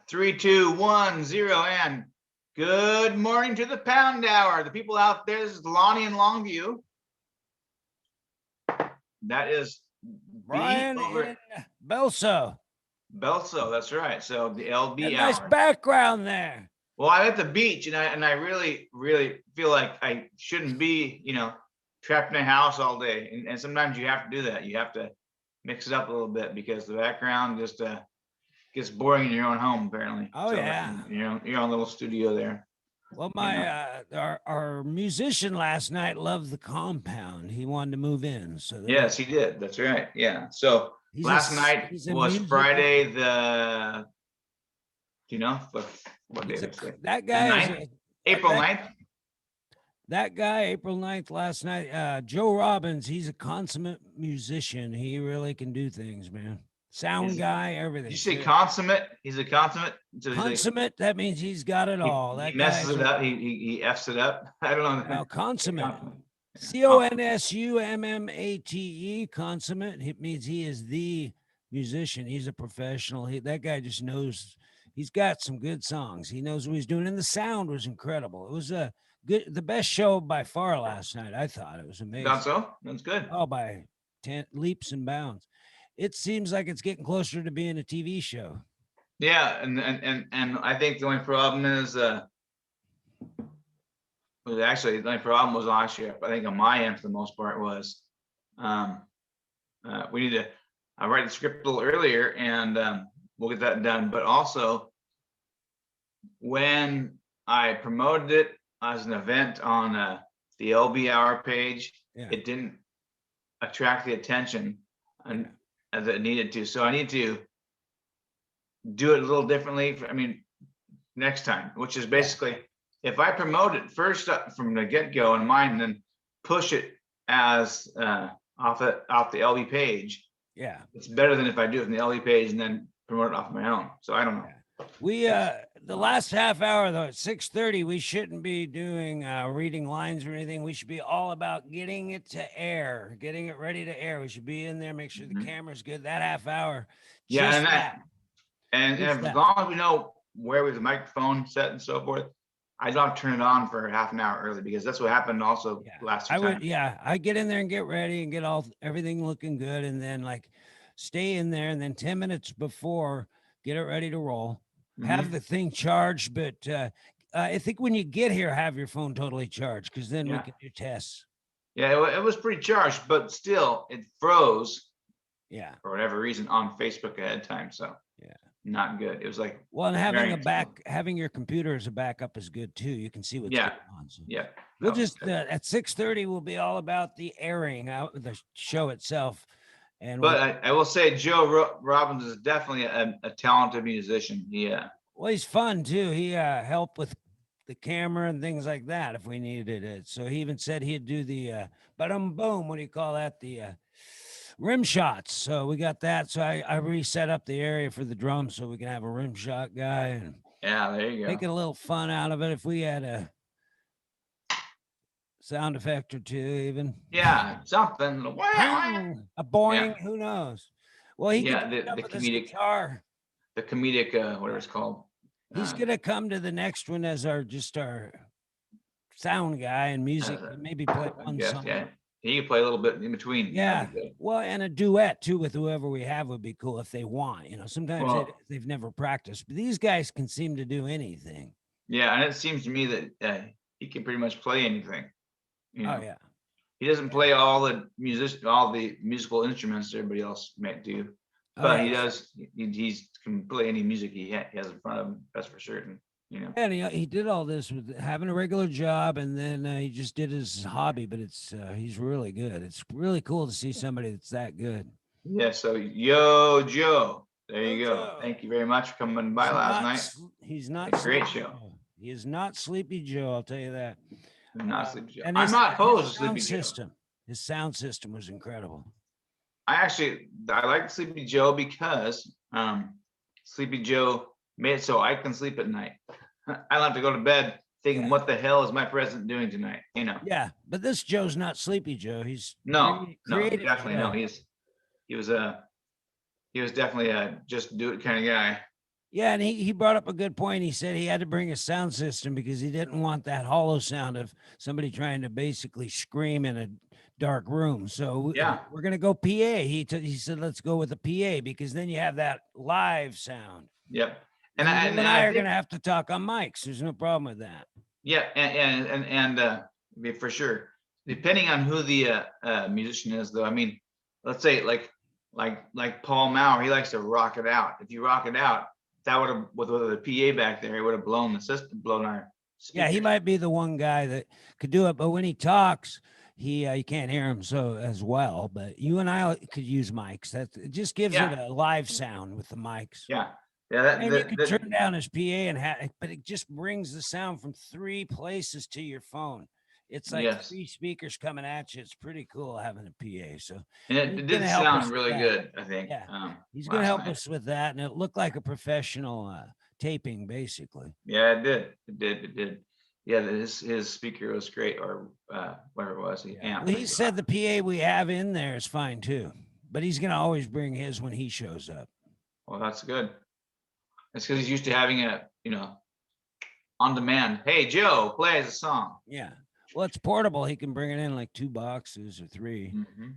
3, 2, 1, 0, and good morning to the Pound Hour. The people out there, this is Lonnie in Longview. That is Brian in Belso. Belso, that's right. So the LB Nice Hour. background there. Well, I'm at the beach, and I really feel like I shouldn't be, trapped in a house all day. And sometimes you have to do that. You have to mix it up a little bit because the background just gets boring in your own home, apparently. Oh, yeah. Your own little studio there. Well, our musician last night loved the compound. He wanted to move in. So yes, he did. That's right. Yeah. So last night was Friday the. Do you know what day is it? That guy April 9th. That guy, April 9th, last night, Joe Robbins, he's a consummate musician. He really can do things, man. Sound guy, everything. Did you say consummate? He's a consummate? Consummate, that means he's got it all. He messes it up. He F's it up. I don't know. No, consummate. Consummate, consummate. It means he is the musician. He's a professional. That guy just knows. He's got some good songs. He knows what he's doing. And the sound was incredible. It was the best show by far last night. I thought it was amazing. Thought so? That's good. Oh, by 10 leaps and bounds. It seems like it's getting closer to being a TV show. Yeah, and I think the only problem is the only problem was last year. I think on my end for the most part was we need to write the script a little earlier, and we'll get that done. But also, when I promoted it as an event on the LB Hour page, it didn't attract the attention as it needed to. So I need to do it a little differently. Next time, which is basically if I promote it first up from the get-go in mind, and then push it as off the LB page. Yeah, it's better than if I do it from the LB page and then promote it off my own. So I don't know. We the last half hour though at 6:30, we shouldn't be doing reading lines or anything. We should be all about getting it to air, getting it ready to air. We should be in there, make sure the camera's good. That half hour. Yeah, and as long as we know where we have the microphone set and so forth, I don't turn it on for half an hour early, because that's what happened also last time. I get in there and get ready and get everything looking good, and then stay in there, and then 10 minutes before get it ready to roll. Have the thing charged, but I think when you get here, have your phone totally charged, because then we can do tests. Yeah, it was pretty charged, but still it froze. Yeah, for whatever reason on Facebook ahead of time. So not good. It was like, well, and having your computer as a backup is good too. You can see what's going on. So we'll just at 6:30 we'll be all about the airing out the show itself. But I will say Joe Robbins is definitely a talented musician. Well, he's fun too. He helped with the camera and things like that if we needed it. So he even said he'd do the boom, what do you call that? The rim shots. So we got that. So I reset up the area for the drums so we can have a rim shot guy, and there you go. Make it a little fun out of it. If we had a sound effect or two, even something, a boing, who knows? Well, he the comedic guitar, the comedic whatever it's called. He's gonna come to the next one as our sound guy and music, maybe play one song. He can play a little bit in between. Yeah. Well, and a duet too with whoever we have would be cool if they want. Sometimes they've never practiced, but these guys can seem to do anything. Yeah, and it seems to me that he can pretty much play anything. Oh yeah. He doesn't play all the musical instruments everybody else might do, but he does. He can play any music he has in front of him. That's for certain. And he did all this with having a regular job, and then he just did his hobby. But he's really good. It's really cool to see somebody that's that good. Yeah. So Joe, there you go. Joe. Thank you very much for coming by last night. He's not a great show. He is not Sleepy Joe. I'll tell you that. Not Sleepy Joe. And I'm not opposed to Sleepy Joe. His sound system was incredible. I like Sleepy Joe because Sleepy Joe made it so I can sleep at night. I don't have to go to bed thinking, what the hell is my president doing tonight? Yeah, but this Joe's not Sleepy Joe. He's definitely no. He was definitely a just do it kind of guy. Yeah, and he brought up a good point. He said he had to bring a sound system because he didn't want that hollow sound of somebody trying to basically scream in a dark room. So Yeah. we're gonna go PA. He said let's go with a PA because then you have that live sound. Yep. And you and I I are think, gonna have to talk on mics. There's no problem with that. yeah, for sure. Depending on who the musician is, though. I mean, let's say like Paul Maurer, he likes to rock it out. If you rock it out, that would have with the PA back there, it would have blown the system, blown our Yeah, he speakers. might be the one guy that could do it, but when he talks, he you can't hear him so as well. But you and I could use mics. That it just gives it Yeah, a live sound with the mics. yeah, yeah. That, And you that, could that turn down his PA but it just brings the sound from 3 places to your phone. It's like yes, 3 speakers coming at you. It's pretty cool having a PA. So and he's it did gonna help us sound with really that. good. I think. Yeah, he's gonna Last help night. us with that, and it looked like a professional taping, basically. Yeah, it did. It did. Yeah, his speaker was great, or whatever it was. The Yeah. amp. Well, he said the PA we have in there is fine too, but he's gonna always bring his when he shows up. Well, that's good. It's because he's used to having a, on demand. Hey, Joe, play us a song. Yeah. Well, it's portable. He can bring it in like 2 boxes or 3. Mm-hmm.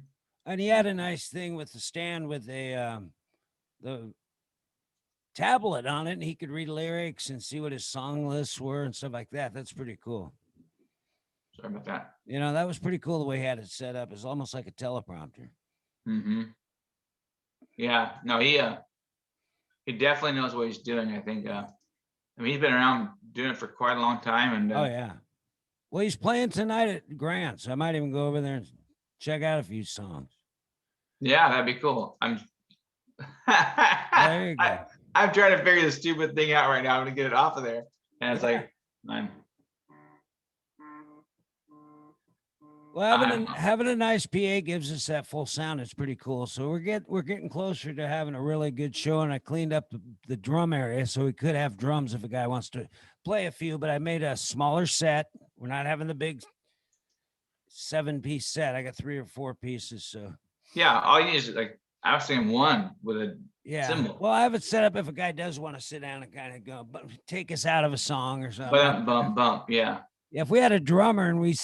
And he had a nice thing with the stand with the tablet on it, and he could read lyrics and see what his song lists were and stuff like that. That's pretty cool. Sorry about that. That was pretty cool the way he had it set up. It's almost like a teleprompter. Mm-hmm. Yeah. No, he definitely knows what he's doing. I think. I mean, he's been around doing it for quite a long time, and Oh yeah. Well, he's playing tonight at Grant, so I might even go over there and check out a few songs. yeah, that'd be cool. There you go. I'm trying to figure this stupid thing out right now. I'm gonna get it off of there, and it's like Well, having a nice PA gives us that full sound. It's pretty cool. So we're getting closer to having a really good show. And I cleaned up the drum area so we could have drums if a guy wants to play a few. But I made a smaller set. We're not having the big 7-piece set. I got 3 or 4 pieces. So yeah, all you need is like I was saying one with a cymbal. Well, I have it set up if a guy does want to sit down and kind of go, but take us out of a song or something. Bump. Yeah. If we had a drummer and we,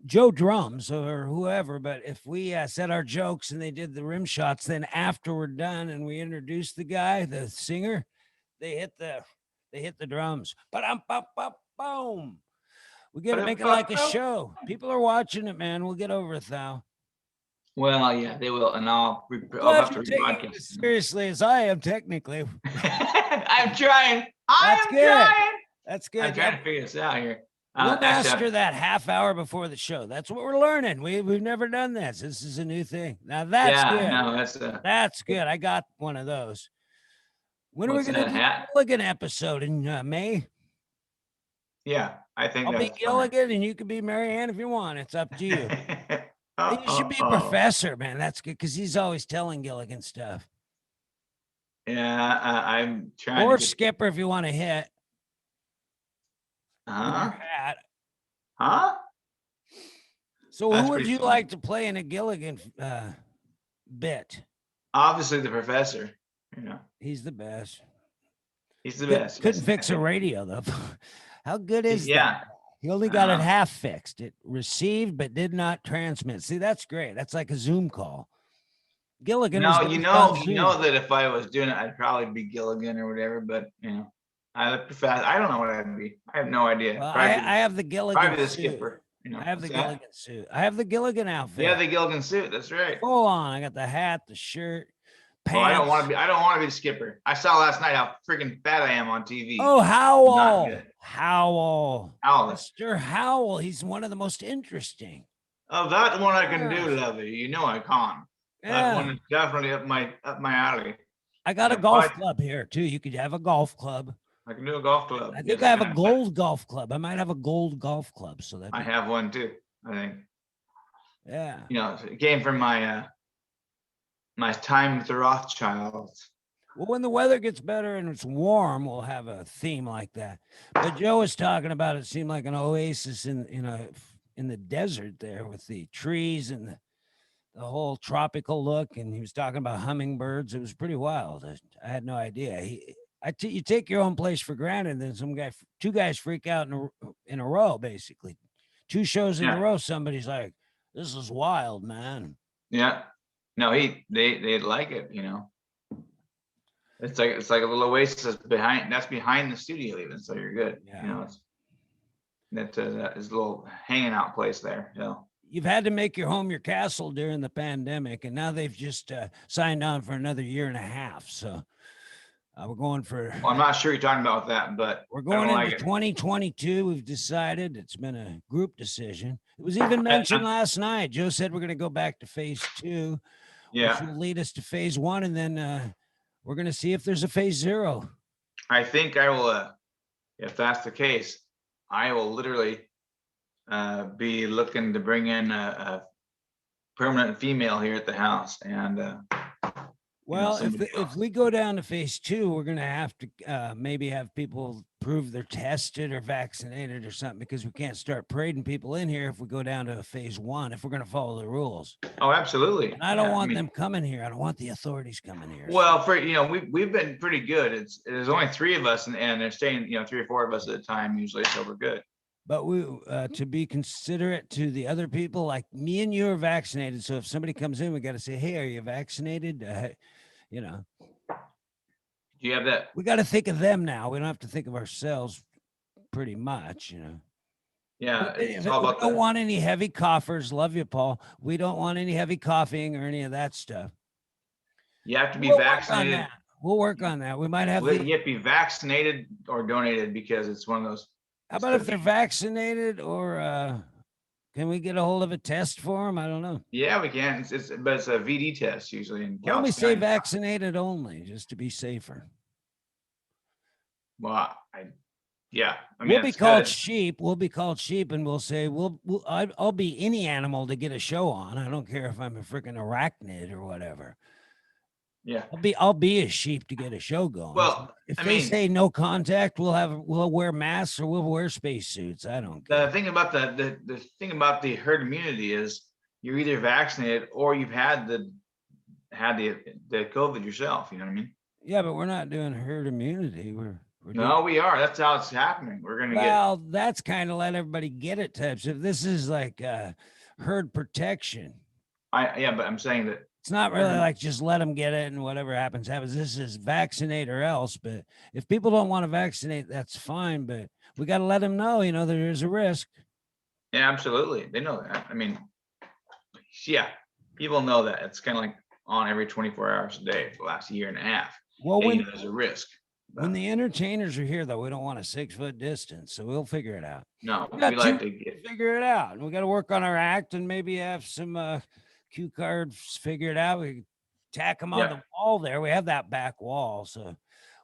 Joe drums or whoever, but if we said our jokes and they did the rim shots, then after we're done and we introduce the guy, the singer, they hit the drums. Boom. We got to make it like a show. People are watching it, man. We'll get over 1,000. Well, yeah, they will, and I'll have to rebroadcast it as seriously as I am technically. I'm trying. Trying. That's good. I'm trying to figure this out here. We'll master that half hour before the show. That's what we're learning. We've never done this. This is a new thing. Now that's good. No, that's good. I got one of those. When are we going to do a Gilligan episode in May? Yeah, I think I'll be Gilligan and you can be Marianne if you want. It's up to you. You should be a professor, man. That's good because he's always telling Gilligan stuff. Yeah, I'm trying. Or Skipper if you want to hit. Huh? So who would you like to play in a Gilligan bit? Obviously the professor. He's the best. He's the best. Couldn't fix a radio though. How good is that? He only got it half fixed. It received but did not transmit. See, that's great. That's like a Zoom call. Gilligan. No, you know that if I was doing it, I'd probably be Gilligan or whatever. But I don't know what I'd be. I have no idea. Well, I have the Gilligan. Probably the Skipper. I have the Gilligan suit. I have the Gilligan outfit. Yeah, the Gilligan suit. That's right. Full on. I got the hat, the shirt, pants. Well, I don't want to be the Skipper. I saw last night how freaking fat I am on TV. Oh, Howell. Howell. Mr. Howell. He's one of the most interesting. Oh, that one I can do, Lovey. I can't. That one is definitely up my alley. I got a golf club here too. You could have a golf club. I can do a golf club. I think I have a gold golf club. I might have a gold golf club. So I have one too, I think. Yeah. It came from my my time with the Rothschilds. Well, when the weather gets better and it's warm, we'll have a theme like that. But Joe was talking about it seemed like an oasis in the desert there with the trees and the whole tropical look. And he was talking about hummingbirds. It was pretty wild. I had no idea. You take your own place for granted, then two guys freak out in a row, basically. 2 shows in a row, somebody's like, "This is wild, man." Yeah. No, they like it, you know. It's like a little oasis behind the studio even, so you're good. Yeah. You know, that is a little hanging out place there. You know. You've had to make your home your castle during the pandemic, and now they've just signed on for another year and a half. So we're going for. Well, I'm not sure you're talking about that, but we're going into 2022. We've decided it's been a group decision. It was even mentioned last night. Joe said we're going to go back to phase 2, which will lead us to phase 1, and then we're going to see if there's a phase 0. I think I will. If that's the case, I will literally be looking to bring in a permanent female here at the house, and well, if we go down to phase 2, we're going to have to maybe have people prove they're tested or vaccinated or something, because we can't start parading people in here if we go down to a phase 1, if we're going to follow the rules. Oh, absolutely. And I don't want them coming here. I don't want the authorities coming here. Well, we've been pretty good. There's only 3 of us, and they're staying 3 or 4 of us at a time usually, so we're good. But we to be considerate to the other people, like me and you are vaccinated. So if somebody comes in, we got to say, "Hey, are you vaccinated?" Do you have that? We got to think of them now. We don't have to think of ourselves pretty much, Yeah. We don't want any heavy coughers. Love you, Paul. We don't want any heavy coughing or any of that stuff. You have to be vaccinated. We'll work on that. We might have you have to be vaccinated or donated, because it's one of those. How about if they're vaccinated, or can we get a hold of a test for them? I don't know. Yeah, we can. But it's a VD test usually. Why don't we say vaccinated only, just to be safer? Well, we'll be called sheep. We'll be called sheep, and we'll say I'll be any animal to get a show on. I don't care if I'm a freaking arachnid or whatever. Yeah, I'll be a sheep to get a show going. Well, if they say no contact, we'll wear masks or we'll wear spacesuits. I don't care. The thing about the thing about the herd immunity is you're either vaccinated or you've had the COVID yourself. You know what I mean? Yeah, but we're not doing herd immunity. We are. That's how it's happening. We're gonna Well, that's kind of let everybody get it types. If this is like herd protection. But I'm saying that. It's not really like just let them get it and whatever happens. This is vaccinate or else. But if people don't want to vaccinate, that's fine. But we got to let them know, there is a risk. Yeah, absolutely. They know that. I mean, yeah, people know that. It's kind of like on every 24 hours a day for the last year and a half. Well, there's a risk. When the entertainers are here, though, we don't want a 6-foot distance. So we'll figure it out. No, we like to figure it out. And we got to work on our act and maybe have some cue cards figured out. We tack them on the wall there. We have that back wall, so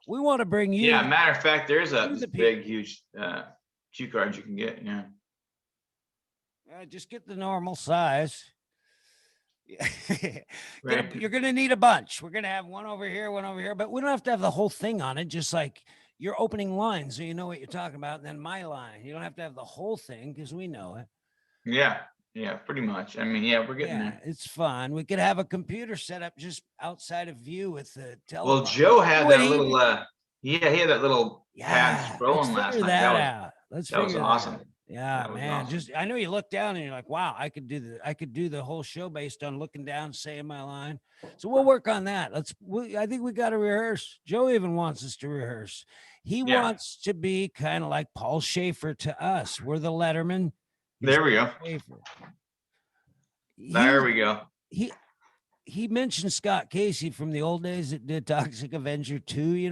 we want to bring you. Yeah, matter of fact, there's a big, huge cue cards you can get. Yeah. Just get the normal size. Right. You're gonna need a bunch. We're gonna have one over here, but we don't have to have the whole thing on it. Just like your opening line, so you know what you're talking about. And then my line. You don't have to have the whole thing because we know it. Yeah, pretty much. I mean, we're getting there. It's fun. We could have a computer set up just outside of view with the telephone. Well, Joe had that little, he had that little pad scrolling last night. That was awesome. Yeah, man. Awesome. I know you look down and you're like, wow, I could do the whole show based on looking down, saying my line. So we'll work on that. I think we got to rehearse. Joe even wants us to rehearse. He wants to be kind of like Paul Schaefer to us. We're the Letterman. There we go. There we go. He mentioned Scott Casey from the old days that did Toxic Avenger 2,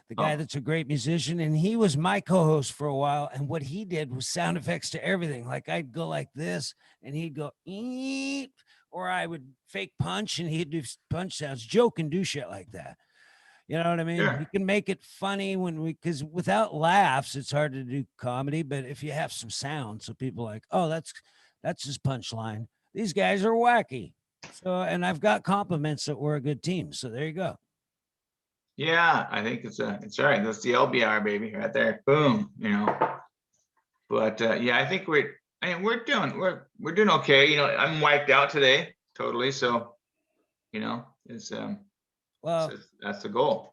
the guy that's a great musician. And he was my co-host for a while. And what he did was sound effects to everything. Like I'd go like this and he'd go, eep, or I would fake punch and he'd do punch sounds. Joe can do shit like that. You know what I mean? Yeah. You can make it funny because without laughs, it's hard to do comedy. But if you have some sound, so people are like, oh, that's his punchline. These guys are wacky. So, and I've got compliments that we're a good team. So there you go. Yeah, I think it's all right. That's the LBR, baby, right there. Boom. But I think we're doing okay. I'm wiped out today, totally. So, it's well, that's the goal.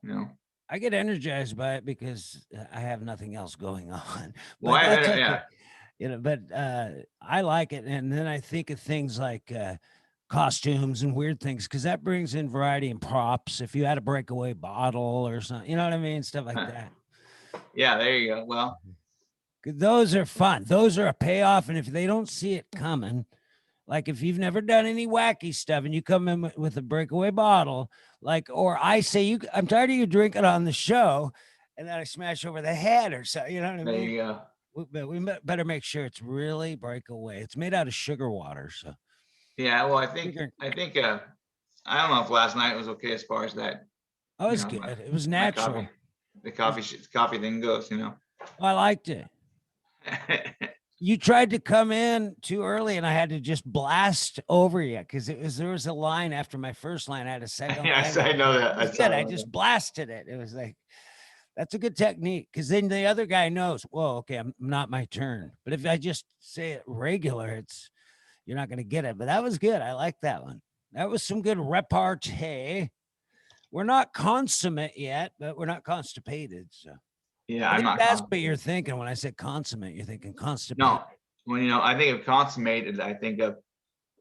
I get energized by it because I have nothing else going on. Well, But that's okay. yeah. But I like it. And then I think of things like costumes and weird things because that brings in variety and props. If you had a breakaway bottle or something, you know what I mean? Stuff like that. Yeah, there you go. Well, those are fun. Those are a payoff. And if they don't see it coming, like if you've never done any wacky stuff and you come in with a breakaway bottle, like, or I say, I'm tired of you drinking on the show, and then I smash over the head or so, you know what I mean? There you go. But we better make sure it's really breakaway. It's made out of sugar water. So yeah, well, I think I don't know if last night was okay as far as that. Oh, it was good. It was natural. The coffee thing goes, Well, I liked it. You tried to come in too early and I had to just blast over you because there was a line after my first line. I had a second yes, line. I know that. I just blasted it. It was like, that's a good technique because then the other guy knows, whoa, okay, I'm not my turn. But if I just say it regular, you're not going to get it. But that was good. I like that one. That was some good repartee. We're not consummate yet, but we're not constipated. So yeah, I'm not. That's what you're thinking when I said consummate. You're thinking constipated. No, when I think of consummated, I think of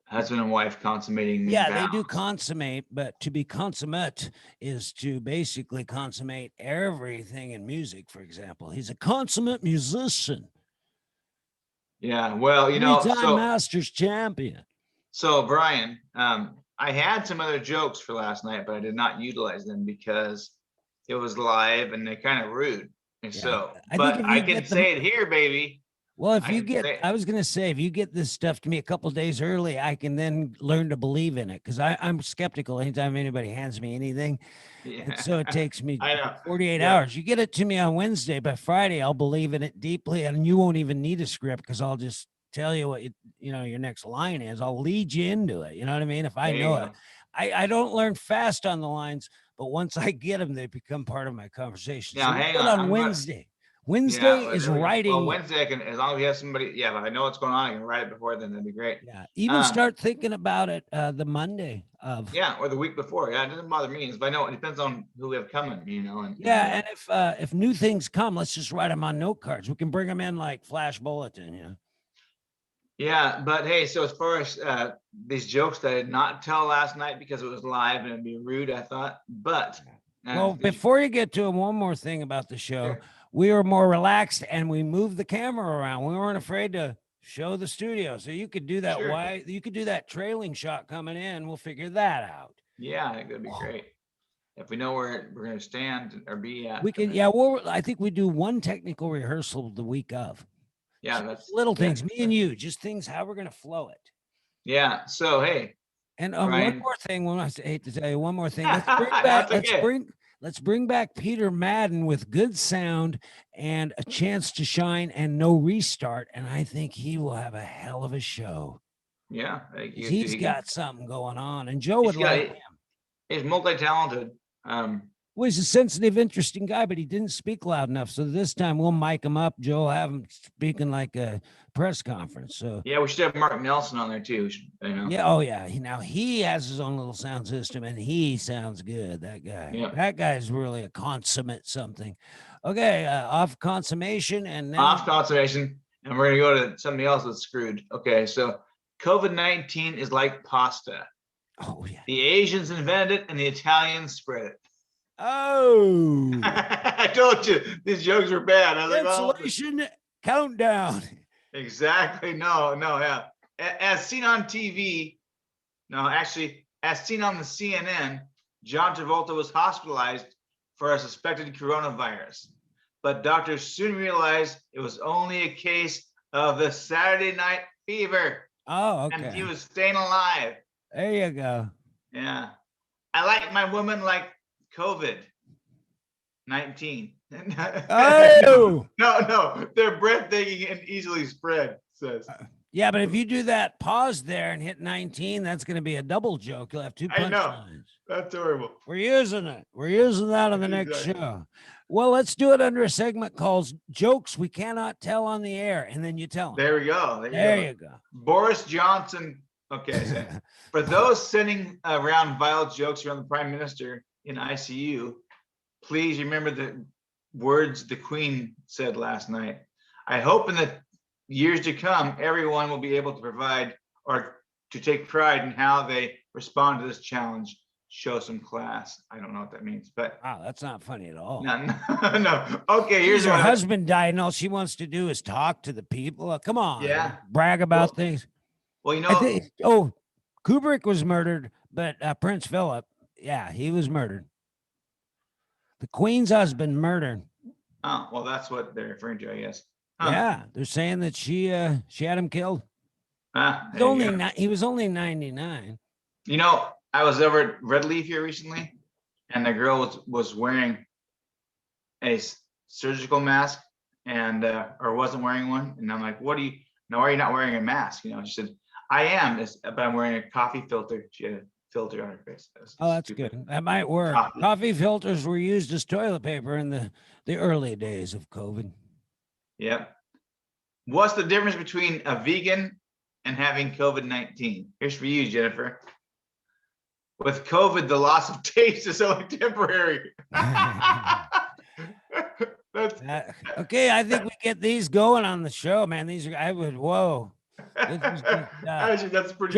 husband and wife consummating. Yeah, they do consummate, but to be consummate is to basically consummate everything in music. For example, he's a consummate musician. Yeah, well, three-time Masters champion. So Brian, I had some other jokes for last night, but I did not utilize them because it was live and they're kind of rude. And so, but I can say it here, baby. Well, I was going to say, if you get this stuff to me a couple days early, I can then learn to believe in it because I'm skeptical anytime anybody hands me anything. Yeah. And so it takes me 48 hours. You get it to me on Wednesday, by Friday, I'll believe in it deeply and you won't even need a script because I'll just tell you what, your next line is. I'll lead you into it. You know what I mean? If I know it, I don't learn fast on the lines, but once I get them, they become part of my conversation. Now, hang on Wednesday. Wednesday is writing. Well, Wednesday, as long as you have somebody, if I know what's going on, I can write it before then. That'd be great. Yeah, even start thinking about it the Monday of. Yeah, or the week before. Yeah, it doesn't bother me. But I know it depends on who we have coming. And if new things come, let's just write them on note cards. We can bring them in like flash bulletin. Yeah. Yeah, but hey, so as far as these jokes that I did not tell last night because it was live and it'd be rude, I thought. But before you get to them, one more thing about the show. Sure. We were more relaxed and we moved the camera around. We weren't afraid to show the studio. So you could do that. Sure. You could do that trailing shot coming in. We'll figure that out. Yeah, it could be great. If we know where we're going to stand or be at. We can, I think we do one technical rehearsal the week of. Yeah, that's little things, me and you, just things, how we're going to flow it. Yeah. So, hey. And one more thing, I hate to tell you one more thing. Let's bring back, let's bring back Peter Madden with good sound and a chance to shine and no restart. And I think he will have a hell of a show. Yeah. He's got something going on. And Joe would like him. He's multi-talented. Well, he's a sensitive, interesting guy, but he didn't speak loud enough. So this time we'll mic him up. Joe will have him speaking like a press conference. So yeah, we should have Mark Nelson on there too. Yeah. Oh yeah. He has his own little sound system and he sounds good. That guy. Yeah. That guy's really a consummate something. Okay. Off consummation and then off consummation, and we're gonna go to something else that's screwed. Okay. So COVID-19 is like pasta. Oh yeah. The Asians invented it and the Italians spread it. Oh, I told you these jokes were bad. I was Cancellation countdown. Exactly. No, yeah. As seen on TV, as seen on the CNN, John Travolta was hospitalized for a suspected coronavirus, but doctors soon realized it was only a case of the Saturday Night Fever. Oh, okay. And he was staying alive. There you go. Yeah. I like my woman like COVID-19. Oh no, they're breathtaking and easily spread. Says. Yeah, but if you do that pause there and hit 19, that's going to be a double joke. You'll have two punchlines. I know. That's horrible. We're using it. We're using that on the next show. Well, let's do it under a segment called Jokes We Cannot Tell on the Air, and then you tell them. There we go. There you go. Boris Johnson. Okay. So for those sending around vile jokes around the Prime Minister in ICU, please remember the words the Queen said last night. I hope in the years to come, everyone will be able to provide or to take pride in how they respond to this challenge. Show some class. I don't know what that means, but wow, that's not funny at all. no. Okay, here's Her what husband died, and all she wants to do is talk to the people. Come on, Yeah. brag about things. Well, you I know, think, Kubrick was murdered, but Prince Philip, yeah, he was murdered. The Queen's husband murdered. oh, well, that's what they're referring to, I guess. Yeah, they're saying that she had him killed. He was only 99. You know, I was over at Red Leaf here recently, and the girl was wearing a surgical mask and or wasn't wearing one, and I'm like, why are you not wearing a mask? You know, she said, I am, but I'm wearing a coffee filter. She had a filter on her face. That's good. That might work. Coffee filters were used as toilet paper in the early days of COVID. Yep. What's the difference between a vegan and having COVID-19? Here's for you, Jennifer. With COVID, the loss of taste is only temporary. Okay, I think we get these going on the show, man. Whoa. That's pretty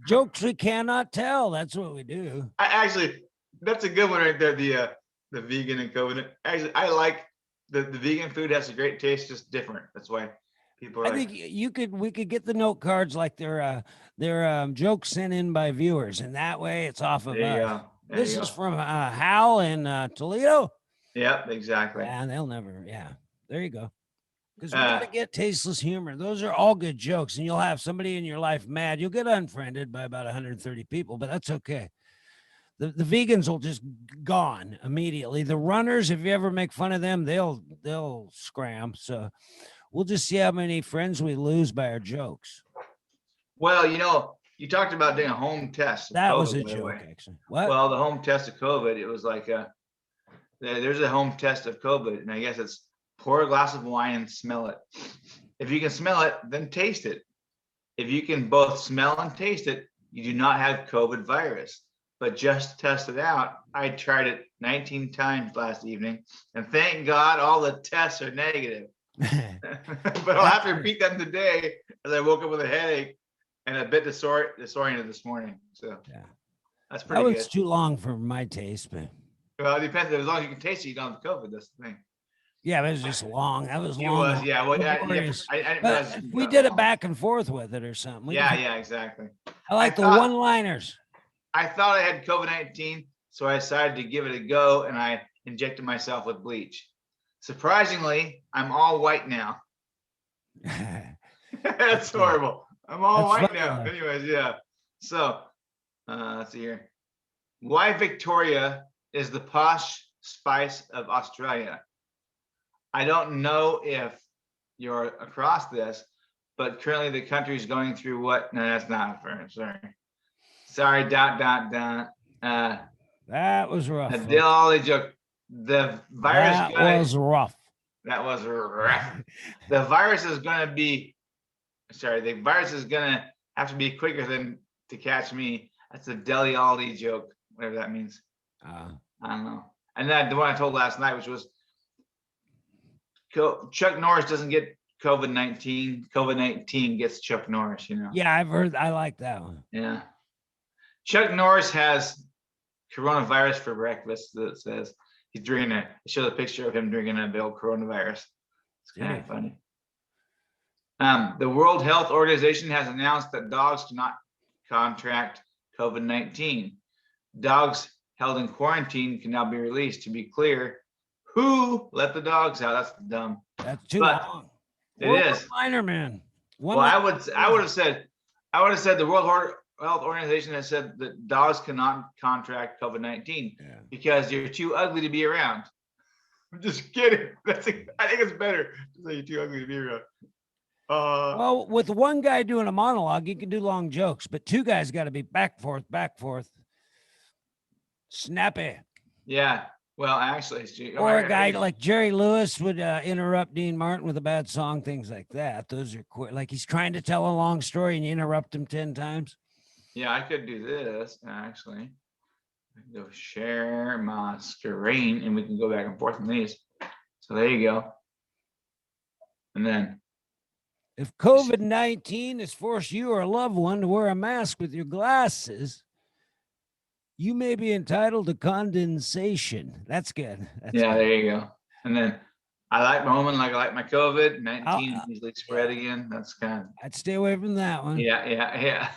jokes we cannot tell. That's what we do. That's a good one right there. The vegan and COVID. Actually, I like the vegan food has a great taste, just different. That's why people are. I think we could get the note cards like they're jokes sent in by viewers, and that way it's off of us. This is from Hal in Toledo. Yep, exactly. And they'll never. Yeah, there you go. Because we gotta get tasteless humor. Those are all good jokes, and you'll have somebody in your life mad. You'll get unfriended by about 130 people, but that's okay. The vegans will just gone immediately. The runners, if you ever make fun of them, they'll scram. So we'll just see how many friends we lose by our jokes. Well, you know, you talked about doing a home test. That was a joke, actually. What? Well, the home test of COVID, it was like there's a home test of COVID, and I guess it's pour a glass of wine and smell it. If you can smell it, then taste it. If you can both smell and taste it, you do not have COVID virus. But just to test it out, I tried it 19 times last evening, and thank God all the tests are negative. But I'll have to repeat them today as I woke up with a headache and a bit disoriented this morning. So yeah, that's pretty good. That was too long for my taste, but well, it depends. As long as you can taste it, you don't have COVID. That's the thing. Yeah, it was just long. That was long. It was, yeah. Well, we did it back and forth with it or something. Yeah, exactly. I like the one-liners. I thought I had COVID-19, so I decided to give it a go, and I injected myself with bleach. Surprisingly, I'm all white now. That's horrible. I'm all white now. Anyways, yeah. So, let's see here. Why Victoria is the posh spice of Australia? I don't know if you're across this, but currently the country is going through what? No, that's not fair. Sorry. That was rough. Joke. The virus. Was rough. That was rough. The virus is going to be. Sorry, the virus is going to have to be quicker than to catch me. That's a Deli Aldi joke, whatever that means. I don't know. And then the one I told last night, which was Chuck Norris doesn't get COVID-19. COVID-19 gets Chuck Norris, you know. Yeah, I've heard. I like that one. Yeah. Chuck Norris has coronavirus for breakfast. That says he's drinking it. Show the picture of him drinking a big old coronavirus. It's kind of funny. The World Health Organization has announced that dogs cannot contract COVID-19. Dogs held in quarantine can now be released. To be clear, who let the dogs out? That's dumb. That's too long. It is. Minor man. I would have said the World Health Organization has said that dogs cannot contract COVID-19 because you're too ugly to be around. I'm just kidding. I think it's better to say you're too ugly to be around. Well, with one guy doing a monologue, you can do long jokes, but two guys got to be back, forth. Snappy. Yeah. Well, actually, or a guy like Jerry Lewis would interrupt Dean Martin with a bad song, things like that. Those are like he's trying to tell a long story and you interrupt him 10 times. Yeah, I could do this actually. Go share my screen and we can go back and forth on these. So there you go. And then if COVID-19 has forced you or a loved one to wear a mask with your glasses, you may be entitled to condensation. That's good. That's yeah, good. there you go. And then I like my woman like I like my COVID-19 easily spread again. That's kind of, I'd stay away from that one. yeah.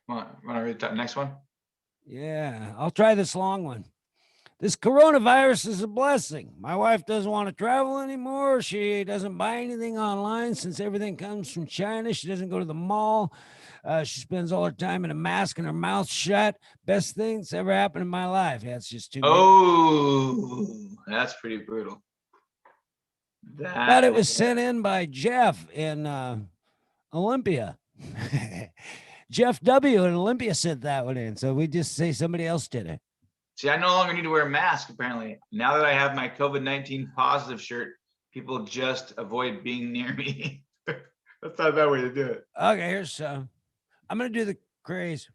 Want to read the next one? Yeah, I'll try this long one. This coronavirus is a blessing. My wife doesn't want to travel anymore. She doesn't buy anything online since everything comes from China. She doesn't go to the mall. She spends all her time in a mask and her mouth shut. Best thing that's ever happened in my life. Yeah, it's just too much. Oh, that's pretty brutal. But it was sent in by Jeff in Olympia. Jeff W. in Olympia sent that one in. So we just say somebody else did it. See, I no longer need to wear a mask, apparently. Now that I have my COVID-19 positive shirt, people just avoid being near me. That's not a bad way to do it. Okay, here's I'm going to do the craze.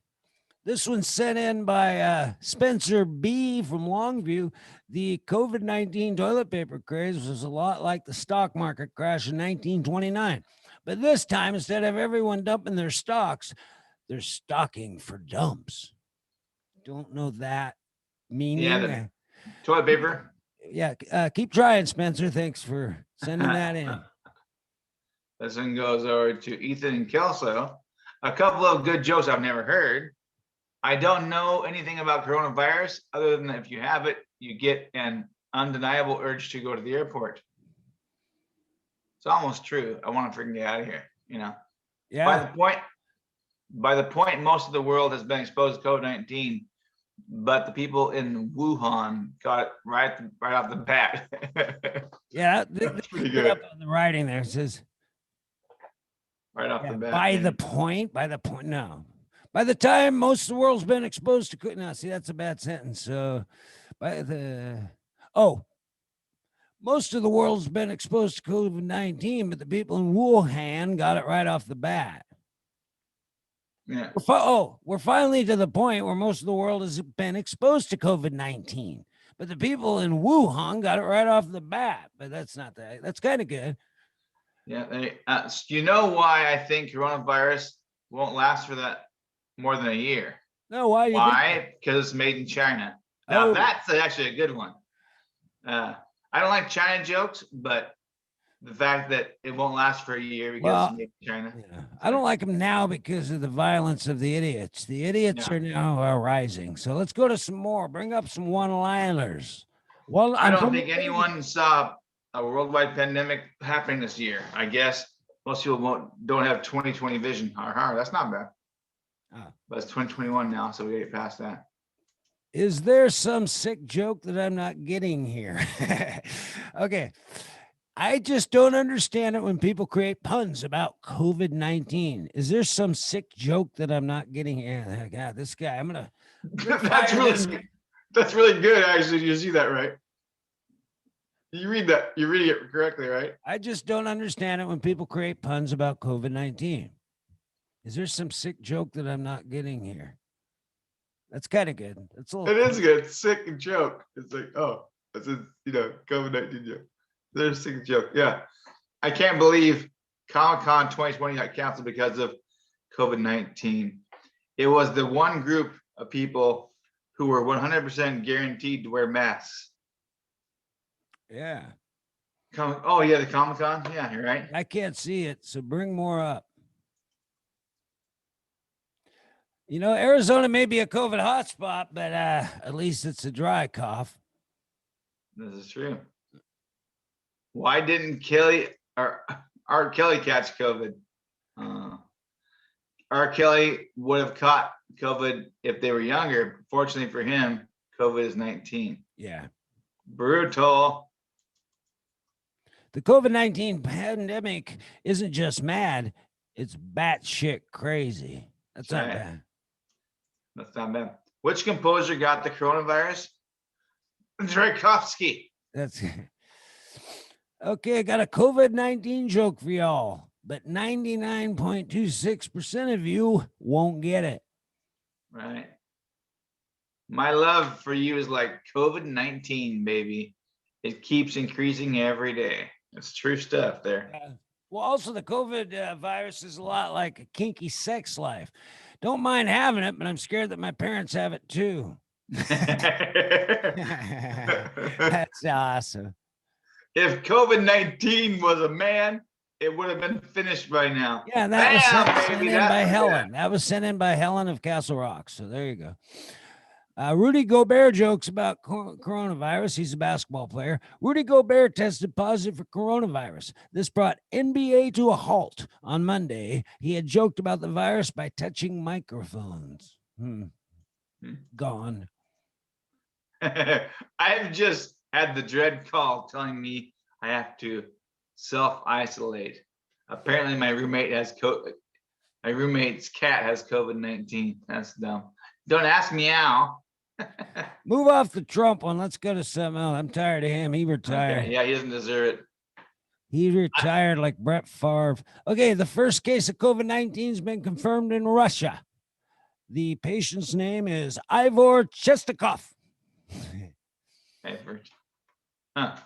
This one's sent in by Spencer B. from Longview. The COVID-19 toilet paper craze was a lot like the stock market crash in 1929. But this time, instead of everyone dumping their stocks, they're stocking for dumps. Don't know that meaning. Yeah, toilet paper. Yeah, keep trying, Spencer. Thanks for sending that in. This one goes over to Ethan and Kelso. A couple of good jokes I've never heard. I don't know anything about coronavirus other than if you have it, you get an undeniable urge to go to the airport. It's almost true. I want to freaking get out of here, you know. Yeah. By the point, most of the world has been exposed to COVID-19, but the people in Wuhan got it right off the bat. Yeah, that's pretty good. Up on the writing there, it says right off the bat. By the point, no. By the time most of the world's been exposed to COVID, now see that's a bad sentence. So, most of the world's been exposed to COVID-19, but the people in Wuhan got it right off the bat. Yeah. We're finally to the point where most of the world has been exposed to COVID-19, but the people in Wuhan got it right off the bat. But that's not that. That's kind of good. Yeah. You know why I think coronavirus won't last for that more than a year? No, why? Why? Because it's made in China. Now that's actually a good one. I don't like China jokes, but the fact that it won't last for a year because it's made in China. Yeah. I don't like them now because of the violence of the idiots. The idiots are now rising. So let's go to some more. Bring up some one-liners. Well, I don't think anyone saw a worldwide pandemic happening this year. I guess most people don't have 20/20 vision. That's not bad. But it's 2021 now, so we get past that. Is there some sick joke that I'm not getting here? Okay. I just don't understand it when people create puns about COVID-19. Is there some sick joke that I'm not getting here? God, this guy, I'm going to. That's really good, actually. You see that, right? You read that. You're reading it correctly, right? I just don't understand it when people create puns about COVID-19. Is there some sick joke that I'm not getting here? That's kind of good. It's a little. It is good. Sick joke. It's like, oh, it's a COVID-19 joke. There's a sick joke. Yeah. I can't believe Comic-Con 2020 got canceled because of COVID-19. It was the one group of people who were 100% guaranteed to wear masks. Yeah. The Comic-Con. Yeah, you're right. I can't see it, so bring more up. You know, Arizona may be a COVID hotspot, but at least it's a dry cough. This is true. Why didn't R. Kelly catch COVID? R. Kelly would have caught COVID if they were younger. Fortunately for him, COVID is 19. Yeah. Brutal. The COVID-19 pandemic isn't just mad, it's batshit crazy. That's not bad. That's not bad. Which composer got the coronavirus? Tchaikovsky. That's okay. I got a COVID-19 joke for y'all, but 99.26% of you won't get it. Right. My love for you is like COVID-19, baby. It keeps increasing every day. It's true stuff there. Well, also the COVID virus is a lot like a kinky sex life. Don't mind having it, but I'm scared that my parents have it too. That's awesome. If COVID-19 was a man, it would have been finished by now. Yeah, that was sent in by Helen. That was sent in by Helen of Castle Rock. So there you go. Rudy Gobert jokes about coronavirus. He's a basketball player. Rudy Gobert tested positive for coronavirus. This brought NBA to a halt on Monday. He had joked about the virus by touching microphones. Gone. I've just had the dread call telling me I have to self-isolate. Apparently my roommate's cat has COVID-19. That's dumb. Don't ask me how. Move off the Trump one. Let's go to something else. I'm tired of him. He retired. Okay. Yeah, he doesn't deserve it. He retired like Brett Favre. Okay, the first case of COVID-19 has been confirmed in Russia. The patient's name is Ivor Chestikov. Chestikov.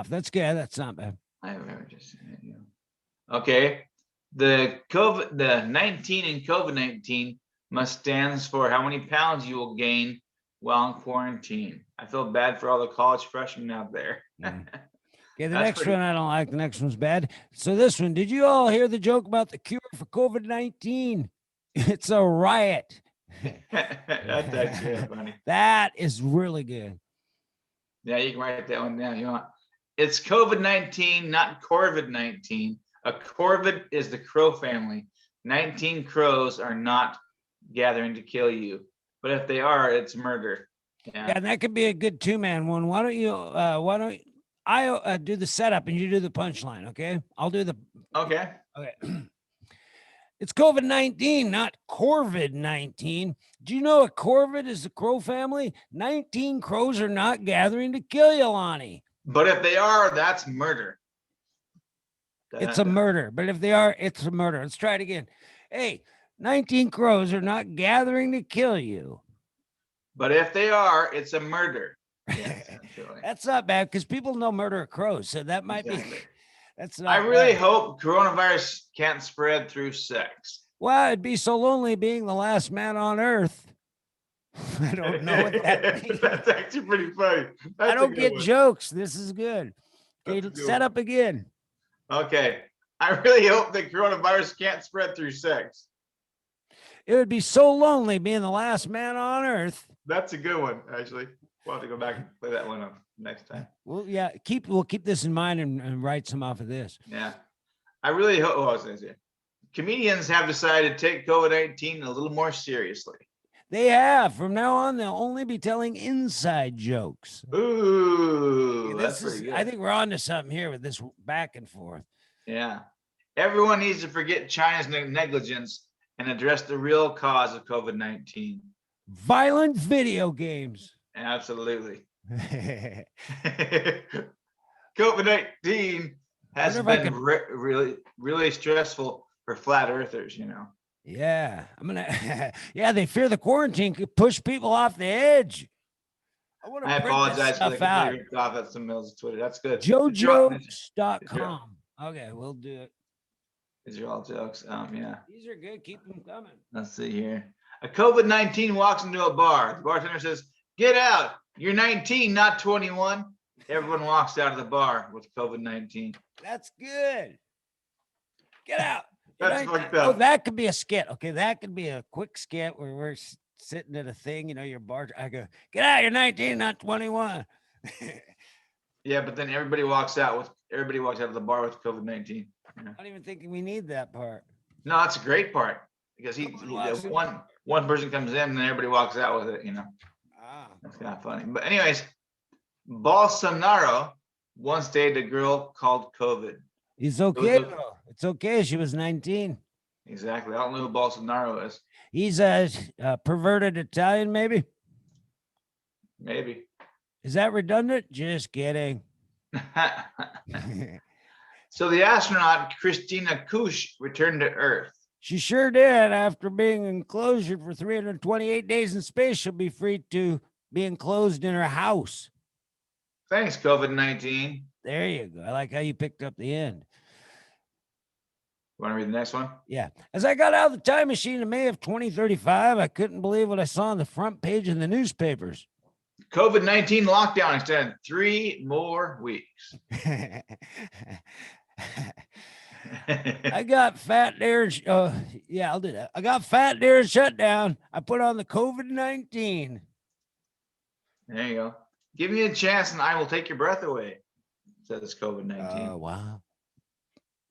That's good. That's not bad. Okay. The 19 in COVID-19 must stands for how many pounds you will gain while in quarantine. I feel bad for all the college freshmen out there. Okay, the next one I don't like. The next one's bad. So this one, did you all hear the joke about the cure for COVID-19? It's a riot. That's actually funny. That is really good. Yeah, you can write that one down. You want? It's COVID-19, not Corvid-19. A corvid is the crow family. 19 crows are not gathering to kill you, but if they are, it's murder. Yeah, and that could be a good two-man one. Why don't I do the setup and you do the punchline? Okay, I'll do the. Okay. It's COVID-19, not Corvid-19. Do you know a corvid is the crow family? 19 crows are not gathering to kill you, Lonnie. But if they are, that's murder. It's a murder. But if they are, it's a murder. Let's try it again. Hey, 19 crows are not gathering to kill you. But if they are, it's a murder. Yes, that's not bad because people know murder of crows. So that might be. That's not. I really hope coronavirus can't spread through sex. Well, it'd be so lonely being the last man on Earth. I don't know what that means. That's actually pretty funny. I don't get jokes. This is good. Okay, set up again. Okay. I really hope that coronavirus can't spread through sex. It would be so lonely being the last man on Earth. That's a good one, actually. We'll have to go back and play that one up next time. Well, yeah, we'll keep this in mind and write some off of this. Yeah. I really hope, I was going to say, comedians have decided to take COVID-19 a little more seriously. They have. From now on, they'll only be telling inside jokes. Ooh, that's pretty good. I think we're on to something here with this back and forth. Yeah. Everyone needs to forget China's negligence and address the real cause of COVID-19. Violent video games. Absolutely. COVID-19 has been really stressful for flat earthers, you know. Yeah, yeah, they fear the quarantine could push people off the edge. I apologize for the computer off at some Mills Twitter. That's good. JoJokes.com. Okay, we'll do it. These are all jokes. Yeah. These are good. Keep them coming. Let's see here. A COVID-19 walks into a bar. The bartender says, "Get out. You're 19, not 21." Everyone walks out of the bar with COVID-19. That's good. Get out. That's fucked up. Oh, that could be a skit. Okay, that could be a quick skit where we're sitting at a thing, you know, your bar. I go, "Get out, you're 19, not 21." Yeah, but then everybody walks out of the bar with COVID-19. I don't even think we need that part. No, that's a great part because one person comes in and everybody walks out with it, you know. That's kind of funny. But anyways, Bolsonaro once dated a girl called COVID. He's okay though. It's okay. She was 19. Exactly. I don't know who Bolsonaro is. He's a perverted Italian, maybe. Maybe. Is that redundant? Just kidding. So the astronaut Christina Kush returned to Earth. She sure did. After being enclosed for 328 days in space, she'll be free to be enclosed in her house. Thanks, COVID-19. There you go. I like how you picked up the end. Want to read the next one? Yeah. As I got out of the time machine in May of 2035, I couldn't believe what I saw on the front page in the newspapers. COVID-19 lockdown extended 3 more weeks. I got fat there. Yeah, I'll do that. I got fat there and shut down. I put on the COVID-19. There you go. Give me a chance and I will take your breath away, says COVID-19. Oh, wow.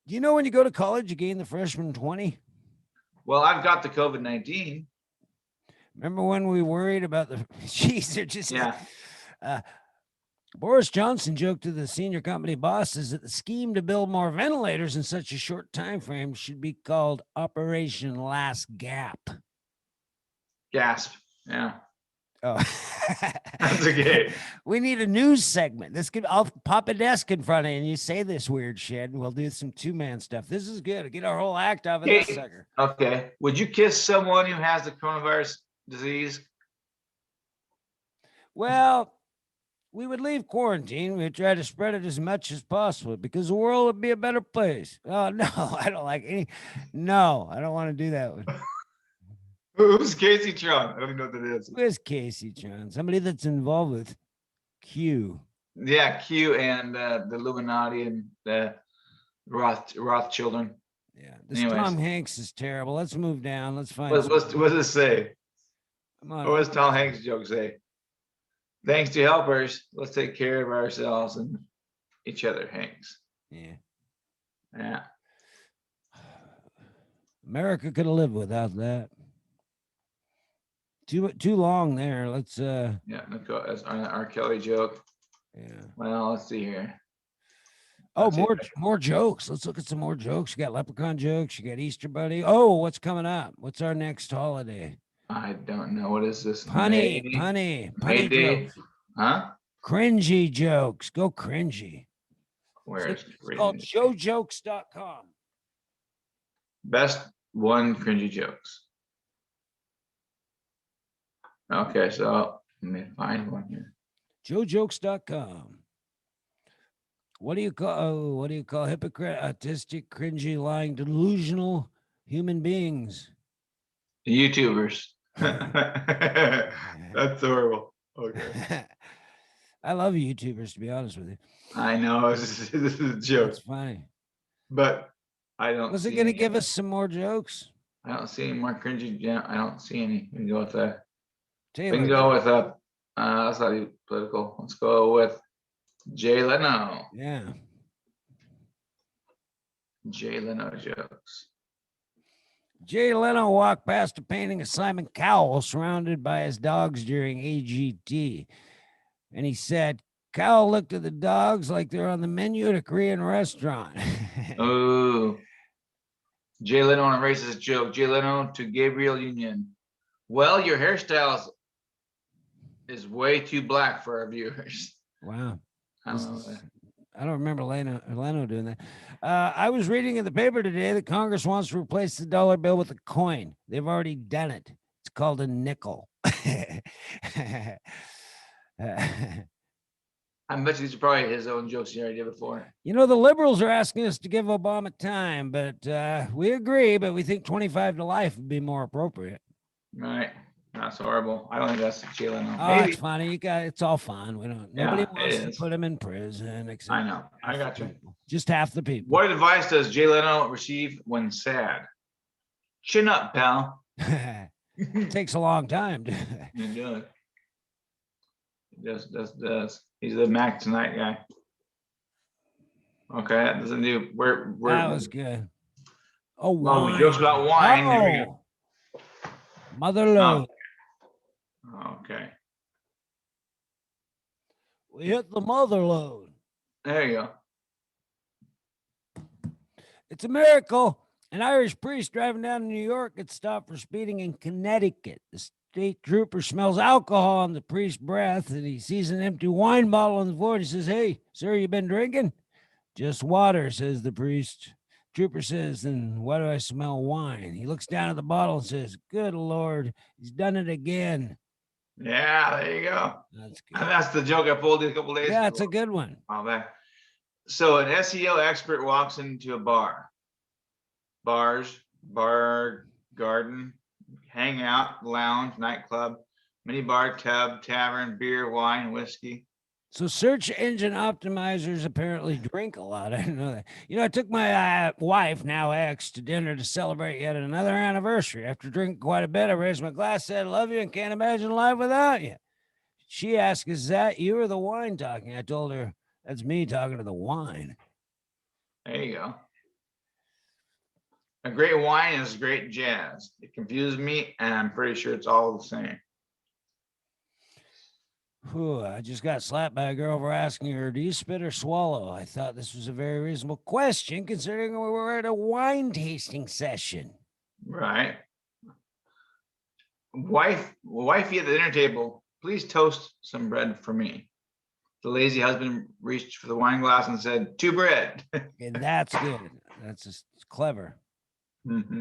Do you know when you go to college, you gain the freshman 20? Well, I've got the COVID-19. Remember when we worried about the, geez, they're just, Yeah. Boris Johnson joked to the senior company bosses that the scheme to build more ventilators in such a short time frame should be called Operation Last Gap. Gasp. Yeah. Oh, That's okay. We need a news segment. I'll pop a desk in front of you and you say this weird shit and we'll do some 2-man stuff. This is good. Get our whole act out of this sucker. Okay. Would you kiss someone who has the coronavirus disease? Well, we would leave quarantine. We'd try to spread it as much as possible because the world would be a better place. Oh, no, I don't like any. No, I don't want to do that one. Who's Casey Tron? I don't even know what that is. Who is Casey Tron? Somebody that's involved with Q. Yeah, Q and the Illuminati and the Roth children. Yeah, this Anyways. Tom Hanks is terrible. Let's move down. Let's find. What does it say? Come on. What does Tom Hanks' joke say? Thanks to helpers, let's take care of ourselves and each other, Hanks. Yeah. Yeah. America could have lived without that. Too long there. Let's Yeah, let's go. That's an R. Kelly joke. yeah. Well, let's see here. Oh, That's more jokes. Let's look at some more jokes. You got leprechaun jokes. You got Easter Bunny. Oh, what's coming up? What's our next holiday? I don't know. What is this? Punny May Day? jokes. Huh? Cringy jokes. Go cringy. Where is It's called showjokes.com. Best one cringy jokes. Okay, so let me find one here. Joejokes.com. What do you call hypocrite, autistic, cringy, lying, delusional human beings? YouTubers. That's horrible. Okay. I love YouTubers, to be honest with you. I know this is a joke, It's funny. but I don't. Was it see going to any- give us some more jokes? I don't see any more cringy. Yeah, I don't see any. We can go with that. We Taylor, can go with let's not be political. Let's go with Jay Leno. yeah. Jay Leno jokes. Jay Leno walked past a painting of Simon Cowell surrounded by his dogs during AGT. And he said, Cowell looked at the dogs like they're on the menu at a Korean restaurant. Oh, Jay Leno on a racist joke. Jay Leno to Gabriel Union. Well, your hairstyle is way too black for our viewers. Wow. I don't know that. I don't remember Leno doing that. I was reading in the paper today that Congress wants to replace the dollar bill with a coin. They've already done it. It's called a nickel. I bet you these are probably his own jokes he already did before. You know, the liberals are asking us to give Obama time, but we agree, but we think 25 to life would be more appropriate. Right. That's horrible. I don't think that's Jay Leno. Oh, Maybe. it's funny. It's all fun. Nobody Yeah, wants it to is. put him in prison. Except I know. I got you. just half the people. What advice does Jay Leno receive when sad? Chin up, pal. It takes a long time. You do it. Does. He's the Mac Tonight guy. Okay, that doesn't do. We're That was good. Oh, Oh, wine. jokes about wine. There we go. Oh. Motherlode. Okay. We hit the motherlode. There you go. It's a miracle. An Irish priest driving down to New York gets stopped for speeding in Connecticut. The state trooper smells alcohol on the priest's breath and he sees an empty wine bottle on the floor. He says, "Hey, sir, you been drinking?" "Just water," says the priest. Trooper says, then why do I smell wine? He looks down at the bottle and says, good Lord, he's done it again. Yeah, there you go. That's good. That's the joke I pulled a couple days ago. Yeah, it's a good one. So an SEO expert walks into a bar. Bars, bar, garden, hangout, lounge, nightclub, mini bar, tub, tavern, beer, wine, whiskey. So search engine optimizers apparently drink a lot. I didn't know that. I took my wife, now ex, to dinner to celebrate yet another anniversary. After drinking quite a bit, I raised my glass, said, love you, and can't imagine life without you. She asked, is that you or the wine talking? I told her, that's me talking to the wine. There you go. A great wine is great jazz. It confused me, and I'm pretty sure it's all the same. I just got slapped by a girl for asking her, do you spit or swallow? I thought this was a very reasonable question considering we were at a wine tasting session. Right. Wifey at the dinner table, please toast some bread for me. The lazy husband reached for the wine glass and said, 2 bread. And that's good. That's just clever. Mm-hmm.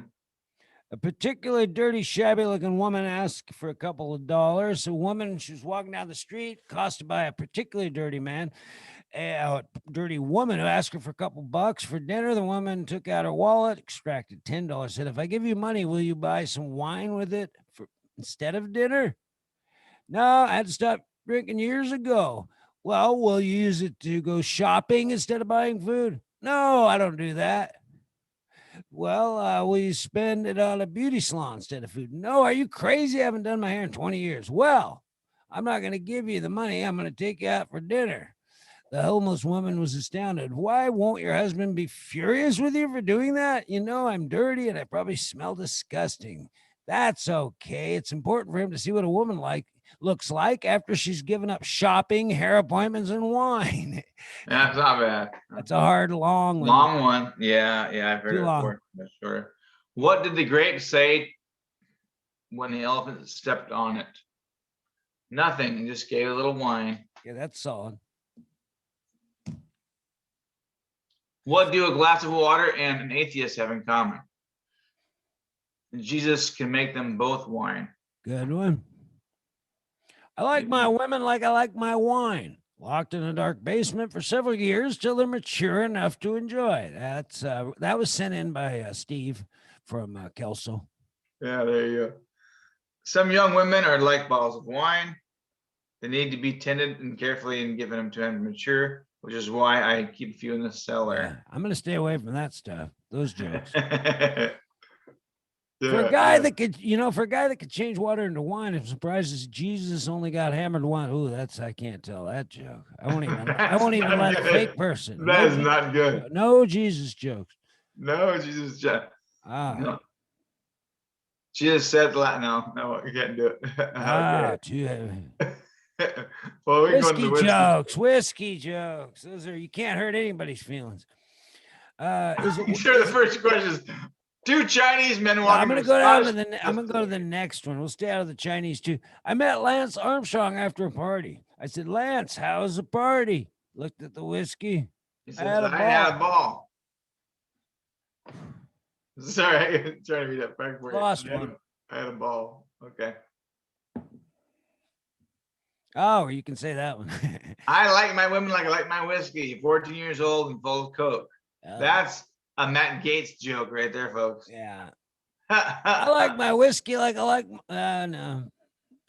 A particularly dirty, shabby-looking woman asked for a couple of dollars. A woman, she was walking down the street, accosted by a particularly dirty man, a dirty woman who asked her for a couple bucks for dinner. The woman took out her wallet, extracted $10, said, if I give you money, will you buy some wine with it instead of dinner? No, I had to stop drinking years ago. Well, will you use it to go shopping instead of buying food? No, I don't do that. Well, will you spend it on a beauty salon instead of food? No, are you crazy? I haven't done my hair in 20 years. Well, I'm not going to give you the money. I'm going to take you out for dinner. The homeless woman was astounded. Why won't your husband be furious with you for doing that? I'm dirty and I probably smell disgusting. That's okay. It's important for him to see what a woman looks like after she's given up shopping, hair appointments, and wine. That's not bad. That's a hard, long one. Long one. Yeah, I've heard it before. Sure. What did the grape say when the elephant stepped on it? Nothing. He just gave a little wine. Yeah, that's solid. What do a glass of water and an atheist have in common? Jesus can make them both wine. Good one. I like my women like I like my wine. Locked in a dark basement for several years till they're mature enough to enjoy. That was sent in by Steve from Kelso. Yeah, there you go. Some young women are like bottles of wine. They need to be tended and carefully and given them time to mature, which is why I keep a few in the cellar. Yeah, I'm going to stay away from that stuff. Those jokes. For a guy that could change water into wine, I'm surprised Jesus only got hammered wine. Ooh, I can't tell that joke. I won't even let a fake person. That is not good. No Jesus jokes. No Jesus jokes. No. Jesus said no, you can't do it. Too heavy. Well, whiskey jokes. Those you can't hurt anybody's feelings. Sure, the first question is, 2 Chinese men walking. I'm gonna go to the next one. We'll stay out of the Chinese too. I met Lance Armstrong after a party. I said, Lance, how was the party? Looked at the whiskey. He said, I had a ball. Sorry, I'm trying to read that back for you. Lost one. I had a ball. Okay. Oh, you can say that one. I like my women like I like my whiskey. 14 years old and full of coke. That's a Matt Gaetz joke right there, folks. Yeah. I like my whiskey like I like. No,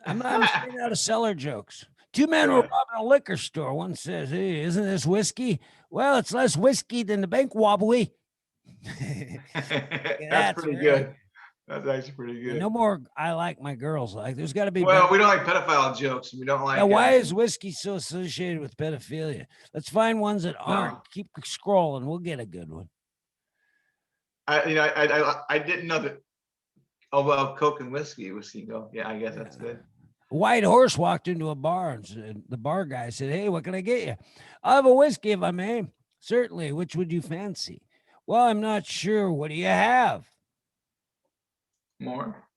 I'm staying out of cellar jokes. 2 men were robbing a liquor store. One says, hey, isn't this whiskey? Well, it's less whiskey than the bank wobbly. That's pretty good. That's actually pretty good. No more I like my girls like. There's got to be. Well, we don't like pedophile jokes. We don't like. Now, why is whiskey so associated with pedophilia? Let's find ones that aren't. Keep scrolling. We'll get a good one. I didn't know that. Oh, well, Coke and whiskey. Go. Yeah, I guess that's good. White horse walked into a bar and said, the bar guy said, hey, what can I get you? I'll have a whiskey if I may. Certainly. Which would you fancy? Well, I'm not sure. What do you have? More.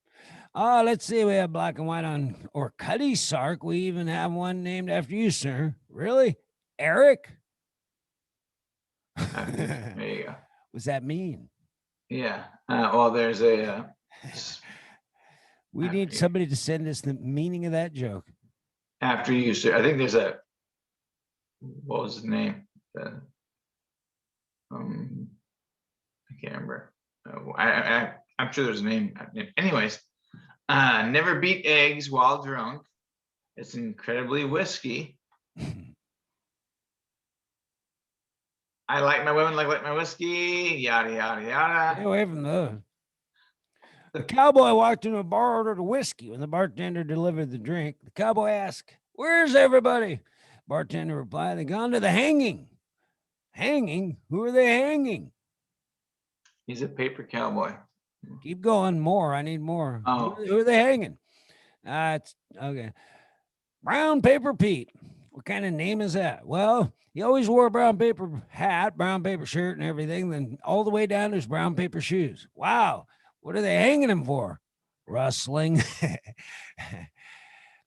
Let's see. We have black and white on or Cuddy Sark. We even have one named after you, sir. Really? Eric? There you go. What's that mean? Yeah. Well, there's a. We need somebody to send us the meaning of that joke. After you, sir, I think there's a. What was his name? I can't remember. I'm sure there's a name. Anyways, never beat eggs while drunk. It's incredibly whiskey. I like my women like my whiskey. Yada yada yada. Stay away from those. The cowboy walked into a bar, ordered a whiskey. When the bartender delivered the drink, the cowboy asked, "Where's everybody?" Bartender replied, "They gone to the hanging." Hanging? Who are they hanging? He's a paper cowboy. Keep going. More. I need more. Oh. Who are they hanging? It's okay. Brown Paper Pete. What kind of name is that? Well, he always wore a brown paper hat, brown paper shirt, and everything. Then all the way down to his brown paper shoes. Wow. What are they hanging him for? Rustling.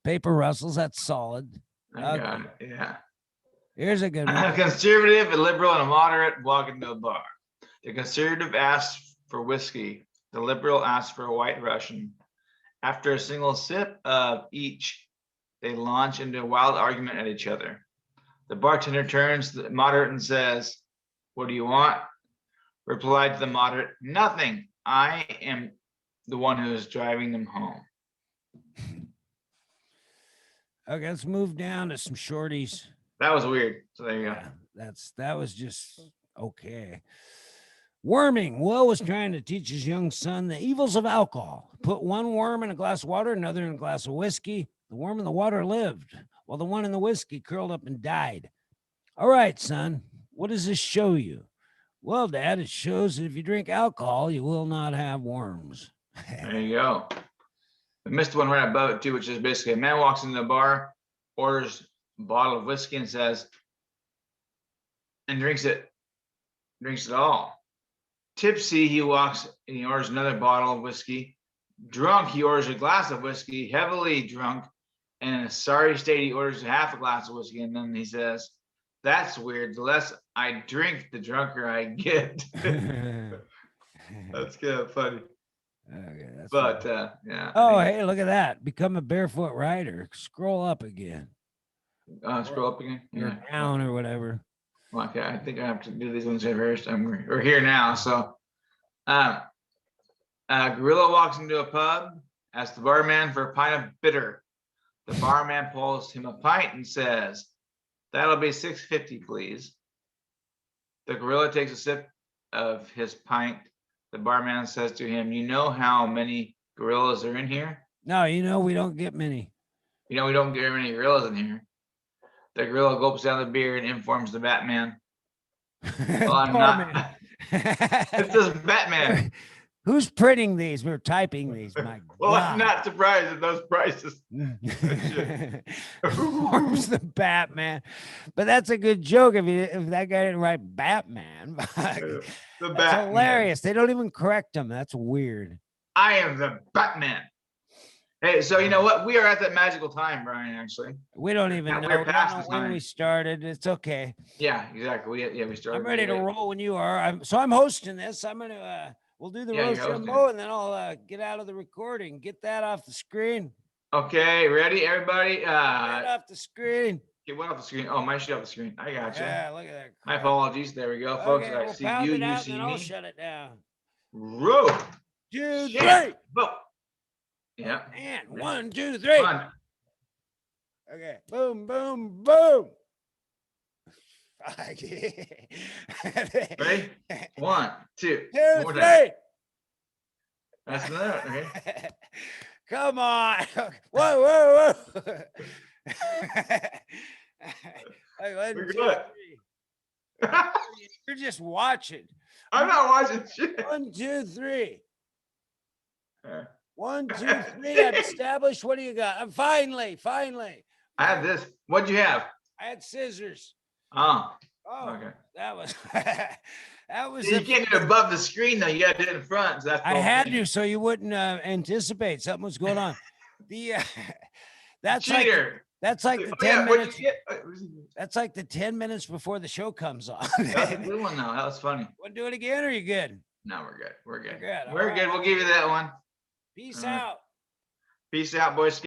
Paper rustles. That's solid. I got it. Yeah. Here's a good one. A conservative, a liberal, and a moderate walk into a bar. The conservative asks for whiskey. The liberal asks for a white Russian. After a single sip of each, they launch into a wild argument at each other. The bartender turns to the moderate and says, "What do you want?" Replied to the moderate, "Nothing. I am the one who is driving them home." Okay, let's move down to some shorties. That was weird. So there you go. Yeah, that was just okay. Worming. Will was trying to teach his young son the evils of alcohol. Put one worm in a glass of water, another in a glass of whiskey. The worm in the water lived, while the one in the whiskey curled up and died. "All right, son, what does this show you?" "Well, Dad, it shows that if you drink alcohol, you will not have worms." There you go. I missed one right above it too, which is basically a man walks into a bar, orders a bottle of whiskey and says, and drinks it all. Tipsy, he walks and he orders another bottle of whiskey. Drunk, he orders a glass of whiskey. Heavily drunk and in a sorry state, he orders half a glass of whiskey. And then he says, "That's weird. The less I drink, the drunker I get." That's kind of funny. Okay, but yeah. Oh, hey, look at that. Become a barefoot rider. Scroll up again. Scroll up again. Yeah. Down or whatever. Well, okay, I think I have to do these ones first. We're here now. So gorilla walks into a pub, asks the barman for a pint of bitter. The barman pulls him a pint and says, "That'll be $6.50, please." The gorilla takes a sip of his pint. The barman says to him, "You know how many gorillas are in here?" "No, we don't get many." "We don't get many gorillas in here." The gorilla gulps down the beer and informs the Batman, "Well, I'm not." It says Batman. Who's printing these? We're typing these. My well, God. I'm not surprised at those prices. Informs the Batman. But that's a good joke if that guy didn't write Batman. The That's Batman. hilarious. They don't even correct him. That's weird. "I am the Batman." Hey, so you know what? We are at that magical time, Brian, actually. We don't even know. We're We past don't the know when time. we started. It's okay. Yeah, exactly. We started. I'm ready to roll when you are. I'm hosting this. I'm gonna we'll do the Yeah, you're Rochambeau and then I'll get out of the recording. Get that off the screen. Okay, ready, everybody? Get off the screen. Get what off the screen? Oh, my shit off the screen. I got you. Yeah, look at that. My apologies. There we go, folks. Okay, I we'll see pound you. it You out, see and then I'll me. shut it down. Roll. 2, 3. Yeah. Boom. Yeah. And 1, 2, 3. Fun. Okay. Boom, boom, boom. Ready? 1, 2. 2, More 3. time. That's the note. Okay. Come on. Whoa. Like, 1, We're 2, good. 3. You're just watching. I'm not watching shit. 1, 2, 3. Yeah. 1, 2, 3. I've established. What do you got? Finally. I have this. What'd you have? I had scissors. Oh, Oh, okay. that was You can't do it above the screen though. You got to do it in front. So that's the I whole had thing. to, so you wouldn't anticipate something was going on. The that's Cheater. That's like the Oh, 10 yeah, what'd minutes. you get? That's like the 10 minutes before the show comes on. That was a good one though. That was funny. Want to do it again or you good? No, we're good. We're good. You're good. All We're right. good. We'll give you that one. Peace All right. out. Peace out, boys.